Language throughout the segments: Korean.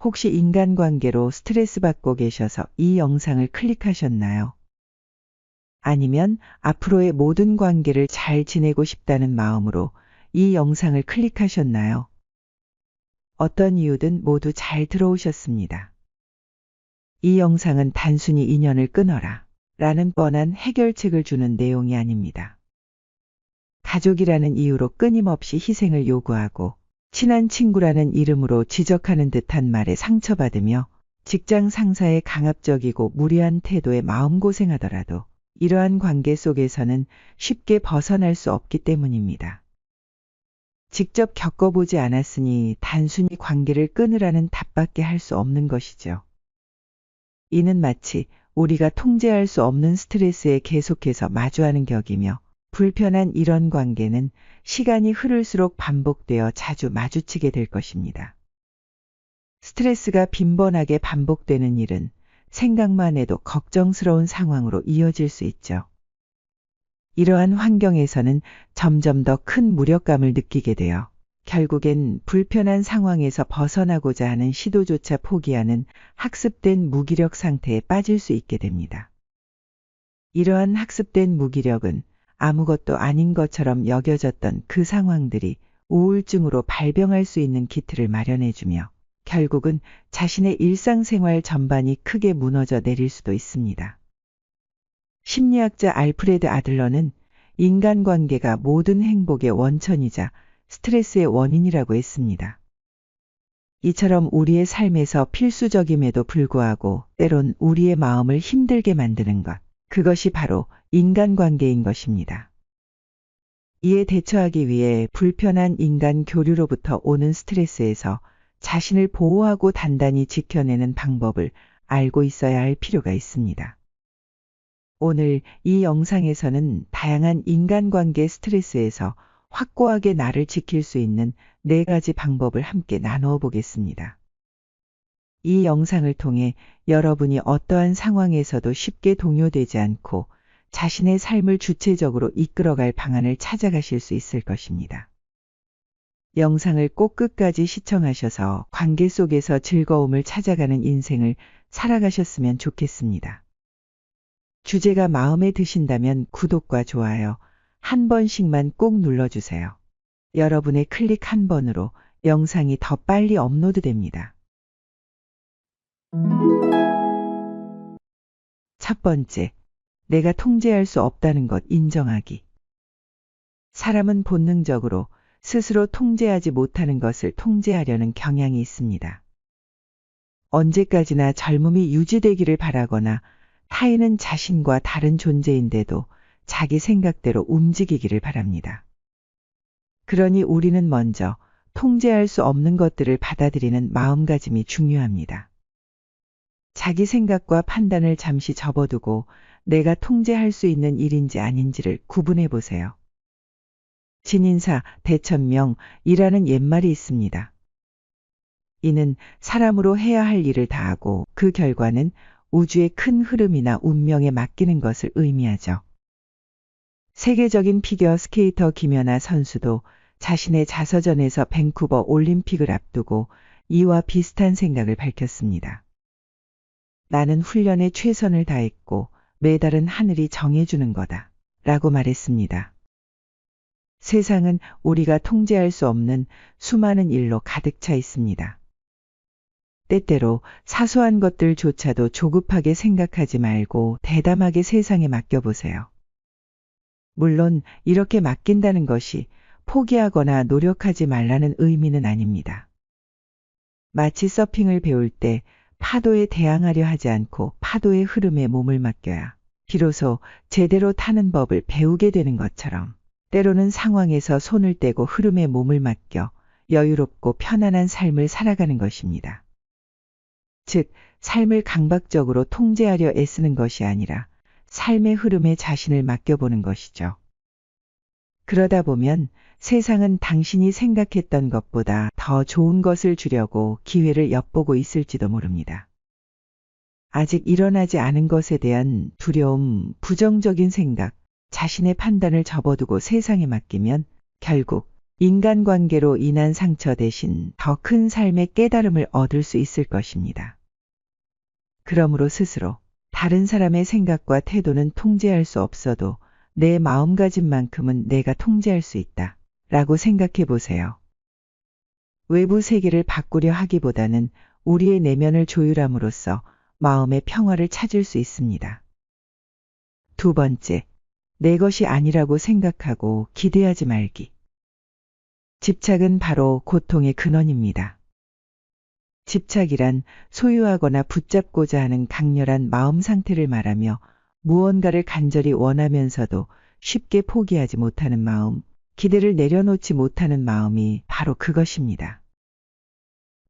혹시 인간관계로 스트레스 받고 계셔서 이 영상을 클릭하셨나요? 아니면 앞으로의 모든 관계를 잘 지내고 싶다는 마음으로 이 영상을 클릭하셨나요? 어떤 이유든 모두 잘 들어오셨습니다. 이 영상은 단순히 인연을 끊어라 라는 뻔한 해결책을 주는 내용이 아닙니다. 가족이라는 이유로 끊임없이 희생을 요구하고 친한 친구라는 이름으로 지적하는 듯한 말에 상처받으며 직장 상사의 강압적이고 무리한 태도에 마음고생하더라도 이러한 관계 속에서는 쉽게 벗어날 수 없기 때문입니다. 직접 겪어보지 않았으니 단순히 관계를 끊으라는 답밖에 할 수 없는 것이죠. 이는 마치 우리가 통제할 수 없는 스트레스에 계속해서 마주하는 격이며 불편한 이런 관계는 시간이 흐를수록 반복되어 자주 마주치게 될 것입니다. 스트레스가 빈번하게 반복되는 일은 생각만 해도 걱정스러운 상황으로 이어질 수 있죠. 이러한 환경에서는 점점 더 큰 무력감을 느끼게 되어 결국엔 불편한 상황에서 벗어나고자 하는 시도조차 포기하는 학습된 무기력 상태에 빠질 수 있게 됩니다. 이러한 학습된 무기력은 아무것도 아닌 것처럼 여겨졌던 그 상황들이 우울증으로 발병할 수 있는 기틀을 마련해주며 결국은 자신의 일상생활 전반이 크게 무너져 내릴 수도 있습니다. 심리학자 알프레드 아들러는 인간관계가 모든 행복의 원천이자 스트레스의 원인이라고 했습니다. 이처럼 우리의 삶에서 필수적임에도 불구하고 때론 우리의 마음을 힘들게 만드는 것, 그것이 바로 인간관계인 것입니다. 이에 대처하기 위해 불편한 인간 교류로부터 오는 스트레스에서 자신을 보호하고 단단히 지켜내는 방법을 알고 있어야 할 필요가 있습니다. 오늘 이 영상에서는 다양한 인간관계 스트레스에서 확고하게 나를 지킬 수 있는 4가지 방법을 함께 나누어 보겠습니다. 이 영상을 통해 여러분이 어떠한 상황에서도 쉽게 동요되지 않고 자신의 삶을 주체적으로 이끌어갈 방안을 찾아가실 수 있을 것입니다. 영상을 꼭 끝까지 시청하셔서 관계 속에서 즐거움을 찾아가는 인생을 살아가셨으면 좋겠습니다. 주제가 마음에 드신다면 구독과 좋아요 한 번씩만 꼭 눌러주세요. 여러분의 클릭 한 번으로 영상이 더 빨리 업로드됩니다. 첫 번째, 내가 통제할 수 없다는 것 인정하기. 사람은 본능적으로 스스로 통제하지 못하는 것을 통제하려는 경향이 있습니다. 언제까지나 젊음이 유지되기를 바라거나 타인은 자신과 다른 존재인데도 자기 생각대로 움직이기를 바랍니다. 그러니 우리는 먼저 통제할 수 없는 것들을 받아들이는 마음가짐이 중요합니다. 자기 생각과 판단을 잠시 접어두고 내가 통제할 수 있는 일인지 아닌지를 구분해 보세요. 진인사 대천명이라는 옛말이 있습니다. 이는 사람으로 해야 할 일을 다하고 그 결과는 우주의 큰 흐름이나 운명에 맡기는 것을 의미하죠. 세계적인 피겨 스케이터 김연아 선수도 자신의 자서전에서 밴쿠버 올림픽을 앞두고 이와 비슷한 생각을 밝혔습니다. 나는 훈련에 최선을 다했고 메달은 하늘이 정해주는 거다 라고 말했습니다. 세상은 우리가 통제할 수 없는 수많은 일로 가득 차 있습니다. 때때로 사소한 것들조차도 조급하게 생각하지 말고 대담하게 세상에 맡겨보세요. 물론 이렇게 맡긴다는 것이 포기하거나 노력하지 말라는 의미는 아닙니다. 마치 서핑을 배울 때 파도에 대항하려 하지 않고 파도의 흐름에 몸을 맡겨야 비로소 제대로 타는 법을 배우게 되는 것처럼 때로는 상황에서 손을 떼고 흐름에 몸을 맡겨 여유롭고 편안한 삶을 살아가는 것입니다. 즉, 삶을 강박적으로 통제하려 애쓰는 것이 아니라 삶의 흐름에 자신을 맡겨보는 것이죠. 그러다 보면 세상은 당신이 생각했던 것보다 더 좋은 것을 주려고 기회를 엿보고 있을지도 모릅니다. 아직 일어나지 않은 것에 대한 두려움, 부정적인 생각, 자신의 판단을 접어두고 세상에 맡기면 결국 인간관계로 인한 상처 대신 더 큰 삶의 깨달음을 얻을 수 있을 것입니다. 그러므로 스스로 다른 사람의 생각과 태도는 통제할 수 없어도 내 마음가짐만큼은 내가 통제할 수 있다 라고 생각해 보세요. 외부 세계를 바꾸려 하기보다는 우리의 내면을 조율함으로써 마음의 평화를 찾을 수 있습니다. 두 번째, 내 것이 아니라고 생각하고 기대하지 말기. 집착은 바로 고통의 근원입니다. 집착이란 소유하거나 붙잡고자 하는 강렬한 마음 상태를 말하며 무언가를 간절히 원하면서도 쉽게 포기하지 못하는 마음, 기대를 내려놓지 못하는 마음이 바로 그것입니다.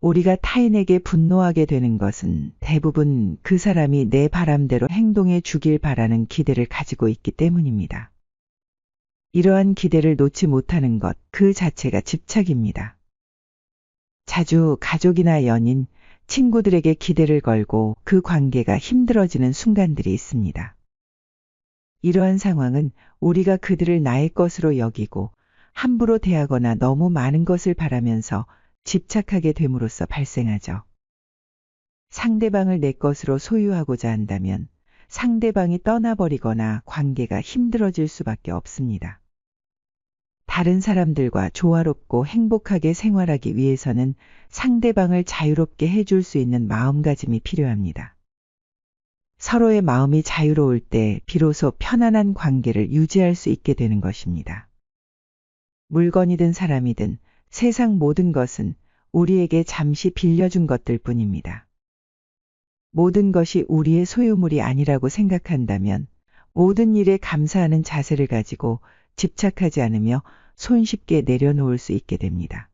우리가 타인에게 분노하게 되는 것은 대부분 그 사람이 내 바람대로 행동해 주길 바라는 기대를 가지고 있기 때문입니다. 이러한 기대를 놓지 못하는 것 그 자체가 집착입니다. 자주 가족이나 연인, 친구들에게 기대를 걸고 그 관계가 힘들어지는 순간들이 있습니다. 이러한 상황은 우리가 그들을 나의 것으로 여기고 함부로 대하거나 너무 많은 것을 바라면서 집착하게 됨으로써 발생하죠. 상대방을 내 것으로 소유하고자 한다면 상대방이 떠나버리거나 관계가 힘들어질 수밖에 없습니다. 다른 사람들과 조화롭고 행복하게 생활하기 위해서는 상대방을 자유롭게 해줄 수 있는 마음가짐이 필요합니다. 서로의 마음이 자유로울 때 비로소 편안한 관계를 유지할 수 있게 되는 것입니다. 물건이든 사람이든 세상 모든 것은 우리에게 잠시 빌려준 것들 뿐입니다. 모든 것이 우리의 소유물이 아니라고 생각한다면 모든 일에 감사하는 자세를 가지고 집착하지 않으며 손쉽게 내려놓을 수 있게 됩니다.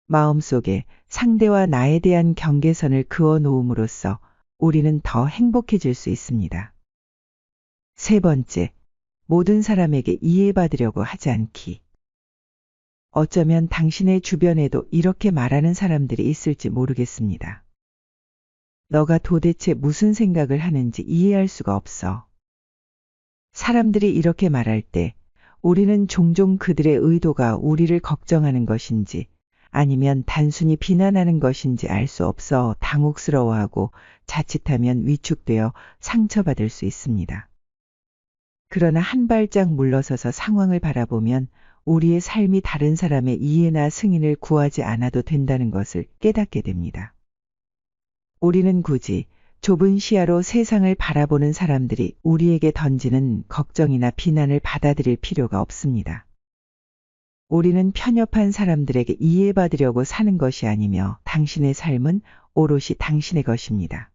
마음속에 상대와 나에 대한 경계선을 그어 놓음으로써 우리는 더 행복해질 수 있습니다. 세 번째, 모든 사람에게 이해받으려고 하지 않기. 어쩌면 당신의 주변에도 이렇게 말하는 사람들이 있을지 모르겠습니다. 너가 도대체 무슨 생각을 하는지 이해할 수가 없어. 사람들이 이렇게 말할 때 우리는 종종 그들의 의도가 우리를 걱정하는 것인지 아니면 단순히 비난하는 것인지 알 수 없어 당혹스러워하고 자칫하면 위축되어 상처받을 수 있습니다. 그러나 한 발짝 물러서서 상황을 바라보면 우리의 삶이 다른 사람의 이해나 승인을 구하지 않아도 된다는 것을 깨닫게 됩니다. 우리는 굳이 좁은 시야로 세상을 바라보는 사람들이 우리에게 던지는 걱정이나 비난을 받아들일 필요가 없습니다. 우리는 편협한 사람들에게 이해받으려고 사는 것이 아니며 당신의 삶은 오롯이 당신의 것입니다.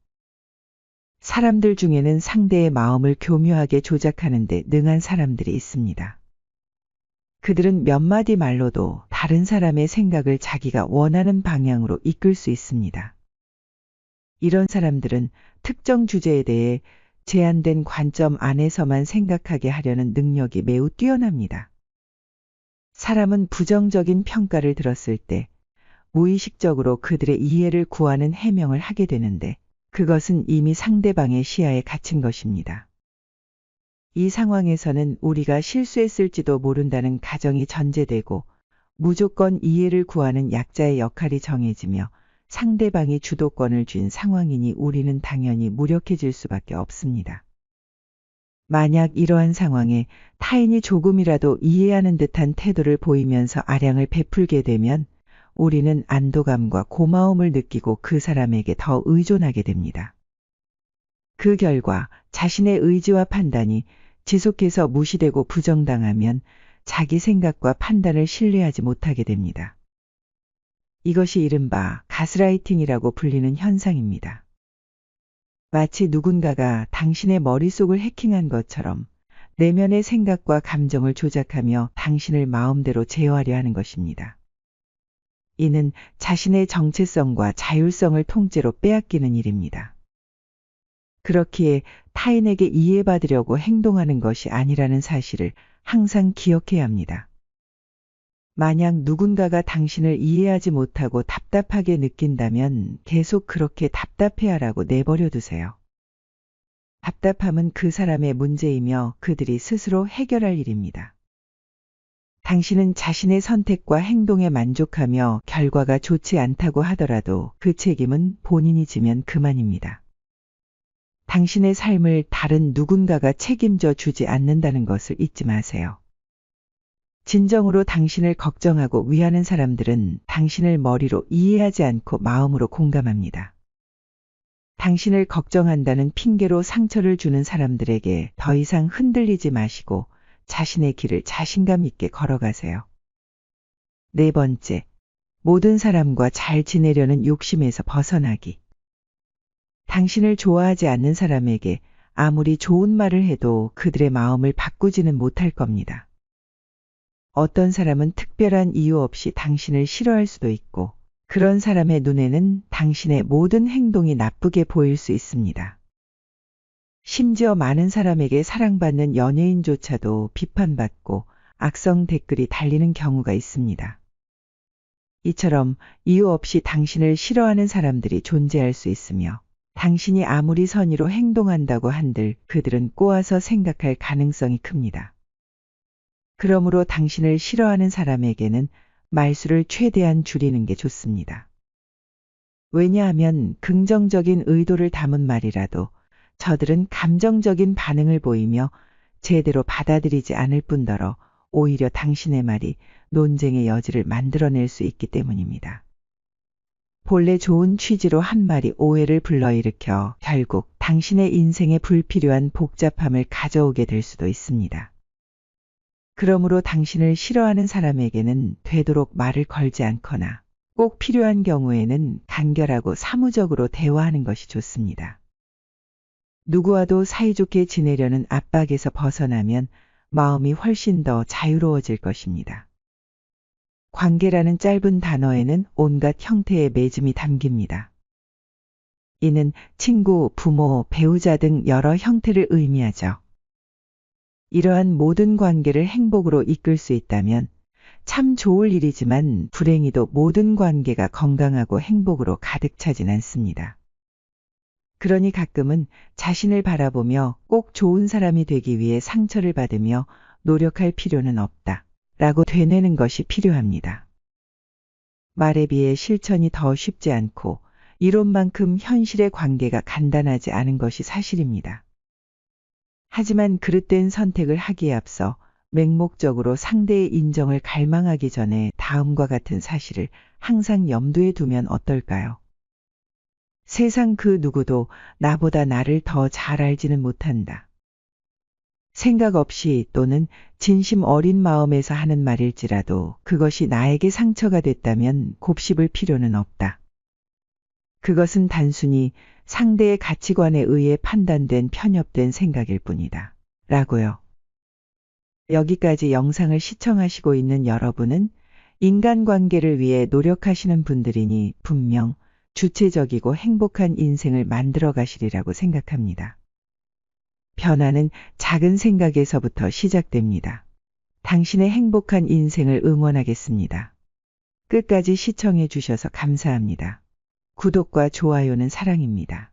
사람들 중에는 상대의 마음을 교묘하게 조작하는 데 능한 사람들이 있습니다. 그들은 몇 마디 말로도 다른 사람의 생각을 자기가 원하는 방향으로 이끌 수 있습니다. 이런 사람들은 특정 주제에 대해 제한된 관점 안에서만 생각하게 하려는 능력이 매우 뛰어납니다. 사람은 부정적인 평가를 들었을 때 무의식적으로 그들의 이해를 구하는 해명을 하게 되는데 그것은 이미 상대방의 시야에 갇힌 것입니다. 이 상황에서는 우리가 실수했을지도 모른다는 가정이 전제되고 무조건 이해를 구하는 약자의 역할이 정해지며 상대방이 주도권을 쥔 상황이니 우리는 당연히 무력해질 수밖에 없습니다. 만약 이러한 상황에 타인이 조금이라도 이해하는 듯한 태도를 보이면서 아량을 베풀게 되면 우리는 안도감과 고마움을 느끼고 그 사람에게 더 의존하게 됩니다. 그 결과 자신의 의지와 판단이 지속해서 무시되고 부정당하면 자기 생각과 판단을 신뢰하지 못하게 됩니다. 이것이 이른바 가스라이팅이라고 불리는 현상입니다. 마치 누군가가 당신의 머릿속을 해킹한 것처럼 내면의 생각과 감정을 조작하며 당신을 마음대로 제어하려 하는 것입니다. 이는 자신의 정체성과 자율성을 통째로 빼앗기는 일입니다. 그렇기에 타인에게 이해받으려고 행동하는 것이 아니라는 사실을 항상 기억해야 합니다. 만약 누군가가 당신을 이해하지 못하고 답답하게 느낀다면 계속 그렇게 답답해하라고 내버려 두세요. 답답함은 그 사람의 문제이며 그들이 스스로 해결할 일입니다. 당신은 자신의 선택과 행동에 만족하며 결과가 좋지 않다고 하더라도 그 책임은 본인이 지면 그만입니다. 당신의 삶을 다른 누군가가 책임져 주지 않는다는 것을 잊지 마세요. 진정으로 당신을 걱정하고 위하는 사람들은 당신을 머리로 이해하지 않고 마음으로 공감합니다. 당신을 걱정한다는 핑계로 상처를 주는 사람들에게 더 이상 흔들리지 마시고 자신의 길을 자신감 있게 걸어가세요. 네 번째, 모든 사람과 잘 지내려는 욕심에서 벗어나기. 당신을 좋아하지 않는 사람에게 아무리 좋은 말을 해도 그들의 마음을 바꾸지는 못할 겁니다. 어떤 사람은 특별한 이유 없이 당신을 싫어할 수도 있고, 그런 사람의 눈에는 당신의 모든 행동이 나쁘게 보일 수 있습니다. 심지어 많은 사람에게 사랑받는 연예인조차도 비판받고 악성 댓글이 달리는 경우가 있습니다. 이처럼 이유 없이 당신을 싫어하는 사람들이 존재할 수 있으며, 당신이 아무리 선의로 행동한다고 한들 그들은 꼬아서 생각할 가능성이 큽니다. 그러므로 당신을 싫어하는 사람에게는 말수를 최대한 줄이는 게 좋습니다. 왜냐하면 긍정적인 의도를 담은 말이라도 저들은 감정적인 반응을 보이며 제대로 받아들이지 않을 뿐더러 오히려 당신의 말이 논쟁의 여지를 만들어낼 수 있기 때문입니다. 본래 좋은 취지로 한 말이 오해를 불러일으켜 결국 당신의 인생에 불필요한 복잡함을 가져오게 될 수도 있습니다. 그러므로 당신을 싫어하는 사람에게는 되도록 말을 걸지 않거나 꼭 필요한 경우에는 간결하고 사무적으로 대화하는 것이 좋습니다. 누구와도 사이좋게 지내려는 압박에서 벗어나면 마음이 훨씬 더 자유로워질 것입니다. 관계라는 짧은 단어에는 온갖 형태의 맺음이 담깁니다. 이는 친구, 부모, 배우자 등 여러 형태를 의미하죠. 이러한 모든 관계를 행복으로 이끌 수 있다면 참 좋을 일이지만 불행히도 모든 관계가 건강하고 행복으로 가득 차진 않습니다. 그러니 가끔은 자신을 바라보며 꼭 좋은 사람이 되기 위해 상처를 받으며 노력할 필요는 없다 라고 되뇌는 것이 필요합니다. 말에 비해 실천이 더 쉽지 않고 이론만큼 현실의 관계가 간단하지 않은 것이 사실입니다. 하지만 그릇된 선택을 하기에 앞서 맹목적으로 상대의 인정을 갈망하기 전에 다음과 같은 사실을 항상 염두에 두면 어떨까요? 세상 그 누구도 나보다 나를 더 잘 알지는 못한다. 생각 없이 또는 진심 어린 마음에서 하는 말일지라도 그것이 나에게 상처가 됐다면 곱씹을 필요는 없다. 그것은 단순히 상대의 가치관에 의해 판단된 편협된 생각일 뿐이다. 라고요. 여기까지 영상을 시청하시고 있는 여러분은 인간관계를 위해 노력하시는 분들이니 분명 주체적이고 행복한 인생을 만들어 가시리라고 생각합니다. 변화는 작은 생각에서부터 시작됩니다. 당신의 행복한 인생을 응원하겠습니다. 끝까지 시청해 주셔서 감사합니다. 구독과 좋아요는 사랑입니다.